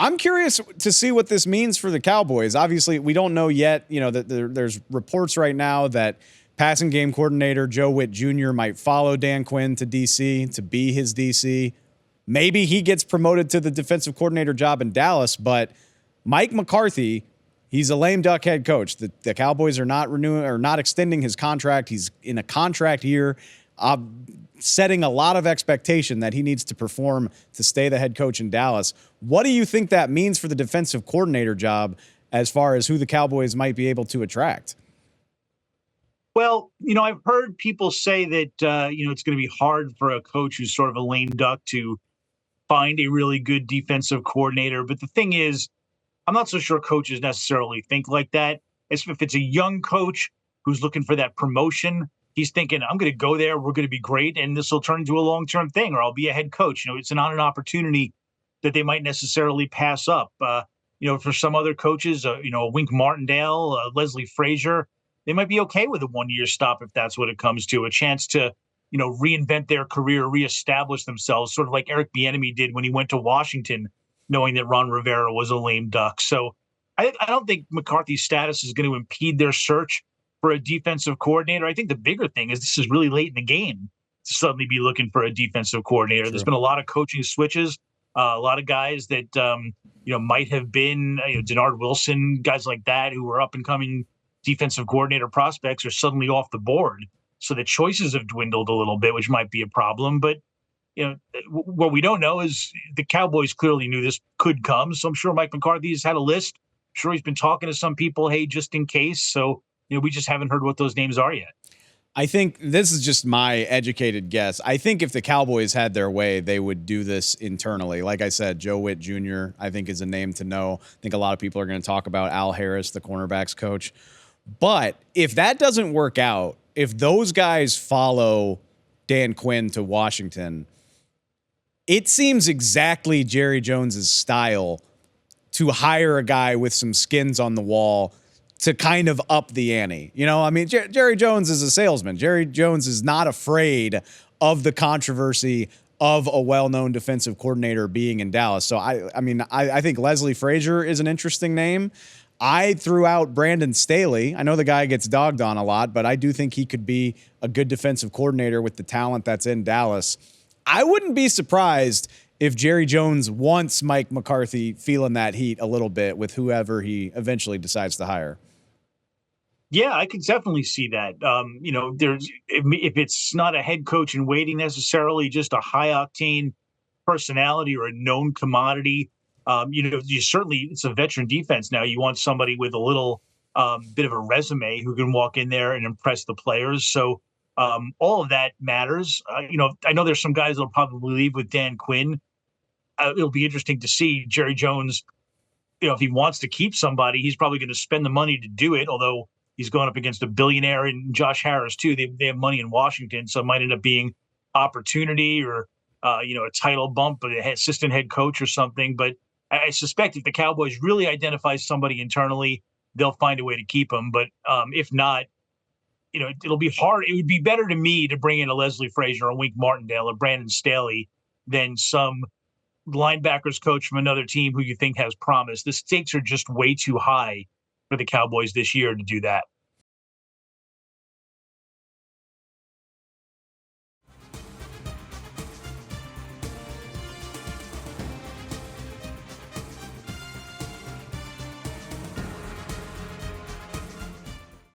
I'm curious to see what this means for the Cowboys. Obviously, we don't know yet. You know, that there's reports right now that passing game coordinator Joe Witt Jr. might follow Dan Quinn to D.C. to be his D.C. Maybe he gets promoted to the defensive coordinator job in Dallas, but Mike McCarthy, he's a lame duck head coach. The Cowboys are not renewing or not extending his contract. He's in a contract year, setting a lot of expectation that he needs to perform to stay the head coach in Dallas. What do you think that means for the defensive coordinator job as far as who the Cowboys might be able to attract? Well, I've heard people say that, it's going to be hard for a coach who's sort of a lame duck to find a really good defensive coordinator. But the thing is, I'm not so sure coaches necessarily think like that. If it's a young coach who's looking for that promotion, he's thinking, I'm going to go there, we're going to be great, and this will turn into a long-term thing, or I'll be a head coach. It's not an opportunity that they might necessarily pass up. For some other coaches, Wink Martindale, Leslie Frazier, they might be okay with a one-year stop if that's what it comes to, a chance to, reinvent their career, reestablish themselves, sort of like Eric Bieniemy did when he went to Washington, knowing that Ron Rivera was a lame duck. So I don't think McCarthy's status is going to impede their search for a defensive coordinator. I think the bigger thing is this is really late in the game to suddenly be looking for a defensive coordinator. True. There's been a lot of coaching switches, a lot of guys that, might have been, Denard Wilson, guys like that who were up and coming defensive coordinator prospects are suddenly off the board. So the choices have dwindled a little bit, which might be a problem. But, what we don't know is the Cowboys clearly knew this could come. So I'm sure Mike McCarthy's had a list. I'm sure he's been talking to some people, hey, just in case. So, we just haven't heard what those names are yet. I think this is just my educated guess. I think if the Cowboys had their way, they would do this internally. Like I said, Joe Witt Jr., I think, is a name to know. I think a lot of people are going to talk about Al Harris, the cornerbacks coach. But if that doesn't work out, if those guys follow Dan Quinn to Washington, it seems exactly Jerry Jones's style to hire a guy with some skins on the wall to kind of up the ante. Jerry Jones is a salesman. Jerry Jones is not afraid of the controversy of a well-known defensive coordinator being in Dallas. So I think Leslie Frazier is an interesting name. I threw out Brandon Staley. I know the guy gets dogged on a lot, but I do think he could be a good defensive coordinator with the talent that's in Dallas. I wouldn't be surprised if Jerry Jones wants Mike McCarthy feeling that heat a little bit with whoever he eventually decides to hire. Yeah, I could definitely see that. If it's not a head coach in waiting necessarily, just a high octane personality or a known commodity. You certainly, it's a veteran defense now. You want somebody with a little bit of a resume who can walk in there and impress the players. So all of that matters. I know there's some guys that'll probably leave with Dan Quinn. It'll be interesting to see Jerry Jones. If he wants to keep somebody, he's probably going to spend the money to do it. Although he's going up against a billionaire and Josh Harris too. They have money in Washington, so it might end up being opportunity or a title bump, but an assistant head coach or something. But I suspect if the Cowboys really identify somebody internally, they'll find a way to keep him. But if not, it'll be hard. It would be better to me to bring in a Leslie Frazier or Wink Martindale or Brandon Staley than some linebackers coach from another team who you think has promise. The stakes are just way too high for the Cowboys this year to do that.